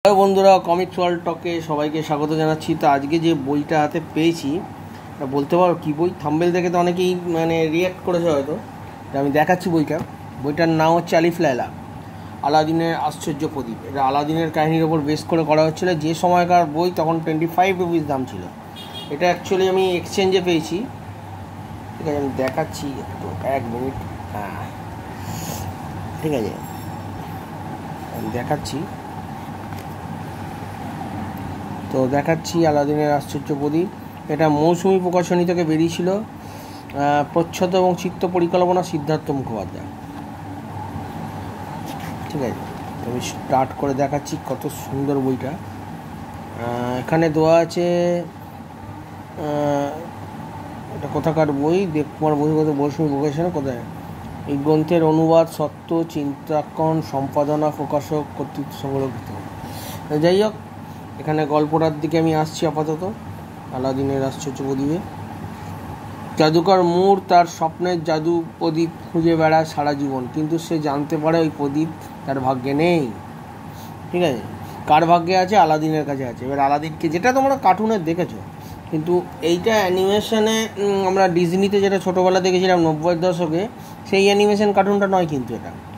Hello বন্ধুরা, comics world টকে সবাইকে স্বাগত জানাচ্ছি। তো আজকে যে বইটা হাতে পেয়েছি বলতে পারো কী বই। থাম্বনেল দেখে তো অনেকেই রিয়্যাক্ট করেছে হয়তো। আমি দেখাচ্ছি বইটার নাম হচ্ছে আলিফ লায়লা, আলাদিনের আশ্চর্য প্রদীপ। এটা আলাদিনের কাহিনীর ওপর বেস করে করা হচ্ছিলো। যে সময়কার বই তখন 25 রুপিস দাম ছিল। এটা অ্যাকচুয়ালি আমি এক্সচেঞ্জে পেয়েছি। ঠিক আছে, আমি দেখাচ্ছি একটু, এক মিনিট। হ্যাঁ ঠিক আছে, আমি দেখাচ্ছি। তো দেখাচ্ছি আলাদিনের আশ্চর্য প্রদীপ। এটা মৌসুমী প্রকাশনী থেকে বেরিয়েছিল। প্রচ্ছদ এবং চিত্র পরিকল্পনা সিদ্ধার্থ মুখোপাধ্যায়। ঠিক আছে, আমি স্টার্ট করে দেখাচ্ছি কত সুন্দর বইটা। এখানে দেওয়া আছে এটা কোথাকার বই, দেবকুমার বহির্গত মৌসুমী প্রকাশনী কোথায়। এই গ্রন্থের অনুবাদ, সত্য, চিন্তাকন, সম্পাদনা, প্রকাশক কর্তৃক সংরক্ষিত। যাই হোক, এখানে গল্পটার দিকে আমি আসছি আপাতত। আলাদিনের আশ্চর্য প্রদীপে জাদুকর মুর তার স্বপ্নের জাদু প্রদীপ খুঁজে বেড়ায় সারা জীবন, কিন্তু সে জানতে পারে ওই প্রদীপ তার ভাগ্যে নেই। ঠিক আছে, কার ভাগ্যে আছে? আলাদিনের কাছে আছে। এবার আলাদিনকে, যেটা তোমরা কার্টুনে দেখেছো, কিন্তু এইটা অ্যানিমেশনে আমরা ডিজনিতে যেটা ছোটোবেলা দেখেছিলাম 90-এর দশকে, সেই অ্যানিমেশন কার্টুনটা নয়, কিন্তু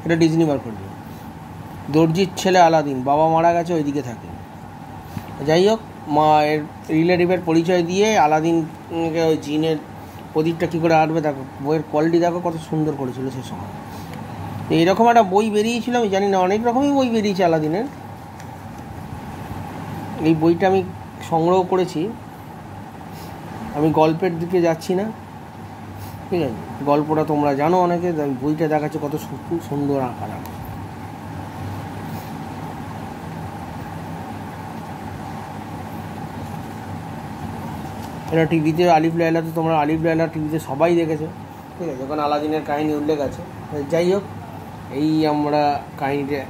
এটা ডিজনি বার করবে। দর্জির ছেলে আলাদিন, বাবা মারা গেছে, ওইদিকে থাকে। যাই হোক, মায়ের রিলেটিভের পরিচয় দিয়ে আলাদিনকে ওই জিনের প্রদীপটা কী করে আঁটবে, দেখো বইয়ের কোয়ালিটি দেখো কত সুন্দর করেছিল সে সময়। এইরকম একটা বই বেরিয়েছিল, আমি জানি না, অনেক রকমই বই বেরিয়েছে আলাদিনের। এই বইটা আমি সংগ্রহ করেছি। আমি গল্পের দিকে যাচ্ছি না, ঠিক আছে, গল্পটা তোমরা জানো অনেকে। বইটা দেখাচ্ছে কত সুন্দর আঁকা। এটা টিভিতে আলিফ লায়লা, তো তোমরা আলিফ লায়লা টিভিতে সবাই দেখেছো। ঠিক আছে, যখন আলাদিনের কাহিনী উল্লেখ আছে। যাই হোক, এই আমরা কাহিনীটা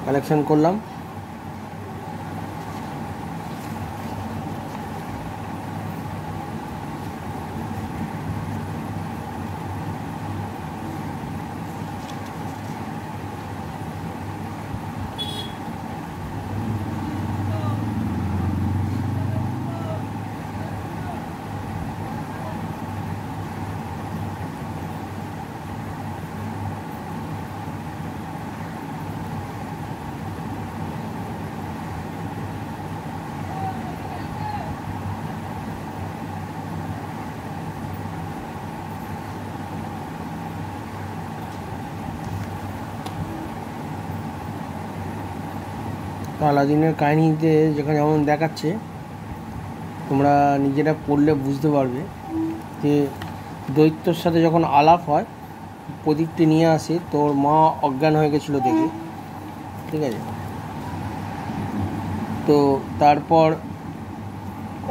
কালেকশন করলাম। তো আলাদিনের কাহিনীতে যেখানে যেমন দেখাচ্ছে, তোমরা নিজেরা পড়লে বুঝতে পারবে যে দৈত্যর সাথে যখন আলাপ হয়, প্রদীপটি নিয়ে আসে, তোর মা অজ্ঞান হয়ে গেছিলো দেখে। ঠিক আছে, তো তারপর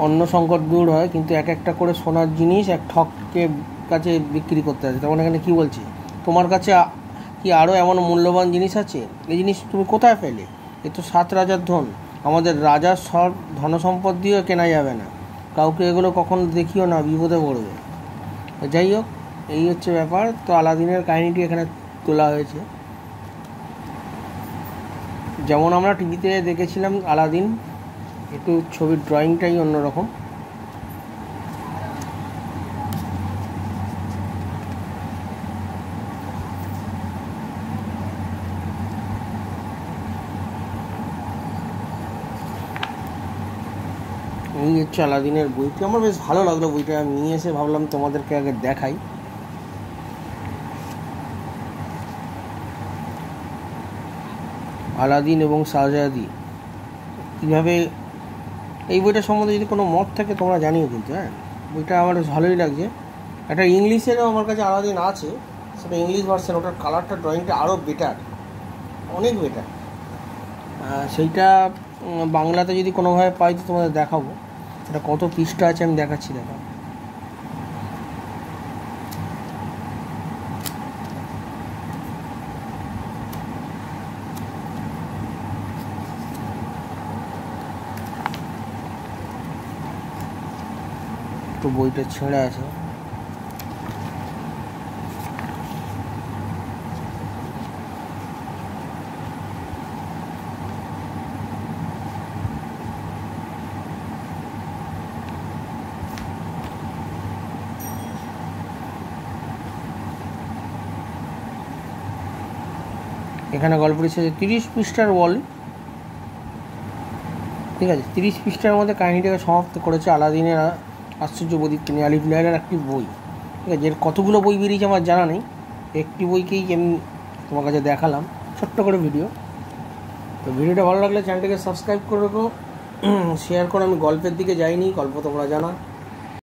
অন্য সংকট দূর হয়, কিন্তু এক একটা করে সোনার জিনিস এক ঠককে কাছে বিক্রি করতে আছে। তখন এখানে কী বলছে, তোমার কাছে কি আরও এমন মূল্যবান জিনিস আছে? এই জিনিস তুমি কোথায় পেলে? এ তো 7 রাজার ধন, আমাদের রাজার সব ধনসম্পদ দিয়েও কেনা যাবে না। কাউকে এগুলো কখনো দেখিও না, বিপদে পড়বে। যাই হোক, এই হচ্ছে ব্যাপার। তো আলাদিনের কাহিনীটি এখানে তোলা হয়েছে, যেমন আমরা টিভিতে দেখেছিলাম আলাদিন, একটু ছবির ড্রয়িংটাই অন্যরকম। এই হচ্ছে আলাদিনের বইটি। আমার বেশ ভালো লাগলো বইটা, আমি নিয়ে এসে ভাবলাম তোমাদেরকে আগে দেখাই। আলাদিন এবং শাহজাদি কীভাবে, এই বইটার সম্বন্ধে যদি কোনো মত থাকে তোমরা জানিও কিন্তু। হ্যাঁ, বইটা আমার ভালোই লাগছে। একটা ইংলিশেরও আমার কাছে আলাদিন আছে, সেটা ইংলিশ ভার্সন। ওটার কালারটা, ড্রয়িংটা আরও বেটার, অনেক বেটার। সেইটা বাংলাতে যদি কোনোভাবে পাই তো তোমাদের দেখাবো। এটা কত পৃষ্ঠা আছে আমি দেখাচ্ছি, দেখো। একটু বইটা ছেঁড়া আছে। এখানে গল্পটি শেষে 30 পৃষ্ঠার বল, ঠিক আছে। 30 পৃষ্ঠার মধ্যে কাহিনীটাকে সমাপ্ত করেছে আলাদিনের আশ্চর্য প্রদীপ তিনি, আলিফ লায়লার একটি বই, ঠিক আছে। এর কতগুলো বই বেরিয়েছে আমার জানা নেই, একটি বইকেই আমি তোমার কাছে দেখালাম ছোট্ট করে ভিডিও। তো ভিডিওটা ভালো লাগলে চ্যানেলটাকে সাবস্ক্রাইব করে রেখো, শেয়ার করো। আমি গল্পের দিকে যাইনি, গল্প তোমরা জানা।